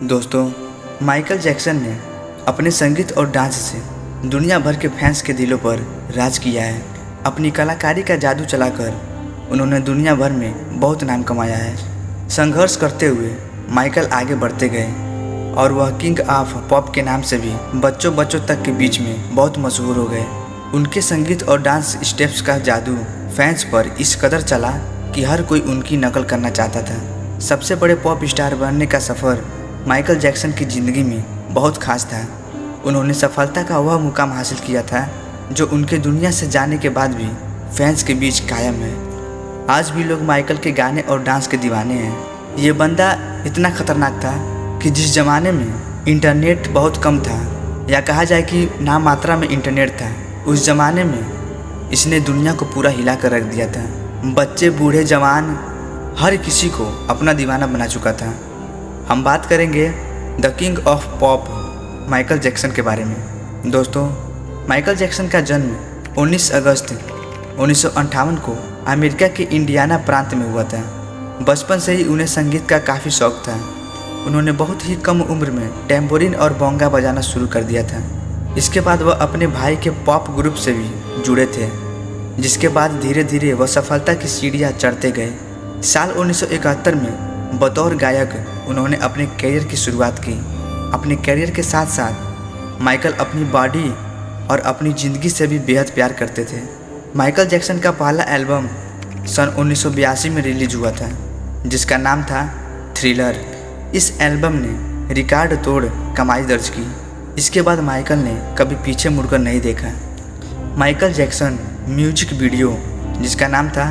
दोस्तों, Michael Jackson ने अपने संगीत और डांस से दुनिया भर के फैंस के दिलों पर राज किया है। अपनी कलाकारी का जादू चलाकर उन्होंने दुनिया भर में बहुत नाम कमाया है। संघर्ष करते हुए माइकल आगे बढ़ते गए और वह किंग ऑफ पॉप के नाम से भी बच्चों तक के बीच में बहुत मशहूर हो गए। उनके संगीत और डांस स्टेप्स का जादू फैंस पर इस कदर चला कि हर कोई उनकी नकल करना चाहता था। सबसे बड़े पॉप स्टार बनने का सफ़र माइकल जैक्सन की ज़िंदगी में बहुत खास था। उन्होंने सफलता का वह मुकाम हासिल किया था जो उनके दुनिया से जाने के बाद भी फैंस के बीच कायम है। आज भी लोग माइकल के गाने और डांस के दीवाने हैं। ये बंदा इतना खतरनाक था कि जिस ज़माने में इंटरनेट बहुत कम था, या कहा जाए कि नाम मात्रा में इंटरनेट था, उस ज़माने में इसने दुनिया को पूरा हिला कर रख दिया था। बच्चे, बूढ़े, जवान, हर किसी को अपना दीवाना बना चुका था। हम बात करेंगे the king of pop Michael Jackson के बारे में। दोस्तों, माइकल जैक्सन का जन्म 19 अगस्त 1958 को अमेरिका के इंडियाना प्रांत में हुआ था। बचपन से ही उन्हें संगीत का काफ़ी शौक था। उन्होंने बहुत ही कम उम्र में टैम्बोरिन और बोंगा बजाना शुरू कर दिया था। इसके बाद वह अपने भाई के पॉप ग्रुप से भी जुड़े थे, जिसके बाद धीरे धीरे वह सफलता की सीढ़ियाँ चढ़ते गए। साल 1971 में बतौर गायक उन्होंने अपने कैरियर की शुरुआत की। अपने कैरियर के साथ साथ माइकल अपनी बॉडी और अपनी ज़िंदगी से भी बेहद प्यार करते थे। माइकल जैक्सन का पहला एल्बम सन 1982 में रिलीज हुआ था, जिसका नाम था थ्रिलर। इस एल्बम ने रिकॉर्ड तोड़ कमाई दर्ज की। इसके बाद माइकल ने कभी पीछे मुड़कर नहीं देखा। माइकल जैक्सन म्यूजिक वीडियो, जिसका नाम था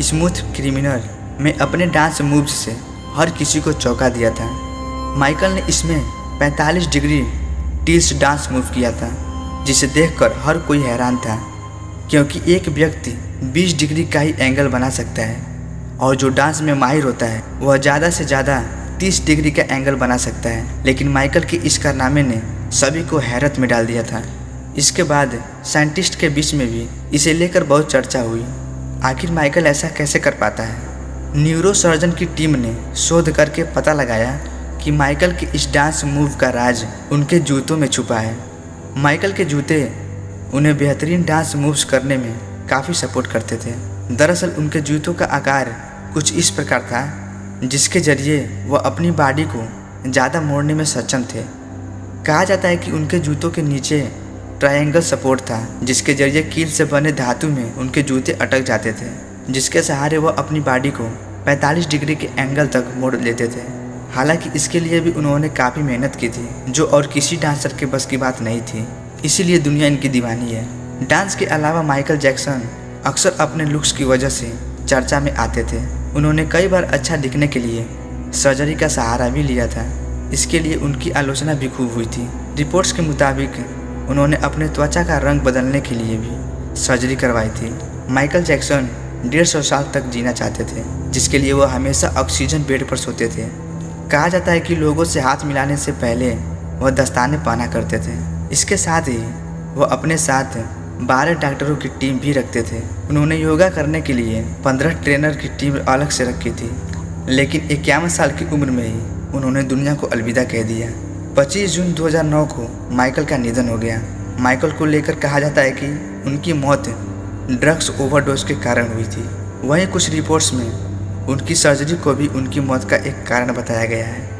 स्मूथ क्रिमिनल, में अपने डांस मूव्स से हर किसी को चौंका दिया था। माइकल ने इसमें 45 डिग्री टिल्ट डांस मूव किया था, जिसे देखकर हर कोई हैरान था, क्योंकि एक व्यक्ति 20 डिग्री का ही एंगल बना सकता है और जो डांस में माहिर होता है वह ज़्यादा से ज़्यादा 30 डिग्री का एंगल बना सकता है। लेकिन माइकल के इस कारनामे ने सभी को हैरत में डाल दिया था। इसके बाद साइंटिस्ट के बीच में भी इसे लेकर बहुत चर्चा हुई। आखिर माइकल ऐसा कैसे कर पाता है? न्यूरो सर्जन की टीम ने शोध करके पता लगाया कि माइकल के इस डांस मूव का राज उनके जूतों में छुपा है। माइकल के जूते उन्हें बेहतरीन डांस मूव्स करने में काफ़ी सपोर्ट करते थे। दरअसल उनके जूतों का आकार कुछ इस प्रकार था, जिसके जरिए वह अपनी बॉडी को ज़्यादा मोड़ने में सक्षम थे। कहा जाता है कि उनके जूतों के नीचे ट्रायंगल सपोर्ट था, जिसके जरिए कील से बने धातु में उनके जूते अटक जाते थे, जिसके सहारे वह अपनी बॉडी को 45 डिग्री के एंगल तक मोड़ लेते थे। हालांकि इसके लिए भी उन्होंने काफ़ी मेहनत की थी, जो और किसी डांसर के बस की बात नहीं थी। इसीलिए दुनिया इनकी दीवानी है। डांस के अलावा माइकल जैक्सन अक्सर अपने लुक्स की वजह से चर्चा में आते थे। उन्होंने कई बार अच्छा दिखने के लिए सर्जरी का सहारा भी लिया था। इसके लिए उनकी आलोचना भी खूब हुई थी। रिपोर्ट्स के मुताबिक उन्होंने अपने त्वचा का रंग बदलने के लिए भी सर्जरी करवाई थी। माइकल जैक्सन 150 साल तक जीना चाहते थे, जिसके लिए वह हमेशा ऑक्सीजन बेड पर सोते थे। कहा जाता है कि लोगों से हाथ मिलाने से पहले वह दस्ताने पहना करते थे। इसके साथ ही वह अपने साथ 12 डॉक्टरों की टीम भी रखते थे। उन्होंने योगा करने के लिए 15 ट्रेनर की टीम अलग से रखी थी। लेकिन 51 साल की उम्र में ही उन्होंने दुनिया को अलविदा कह दिया। 25 जून 2009 को माइकल का निधन हो गया। माइकल को लेकर कहा जाता है कि उनकी मौत ड्रग्स ओवरडोज के कारण हुई थी। वहीं कुछ रिपोर्ट्स में उनकी सर्जरी को भी उनकी मौत का एक कारण बताया गया है।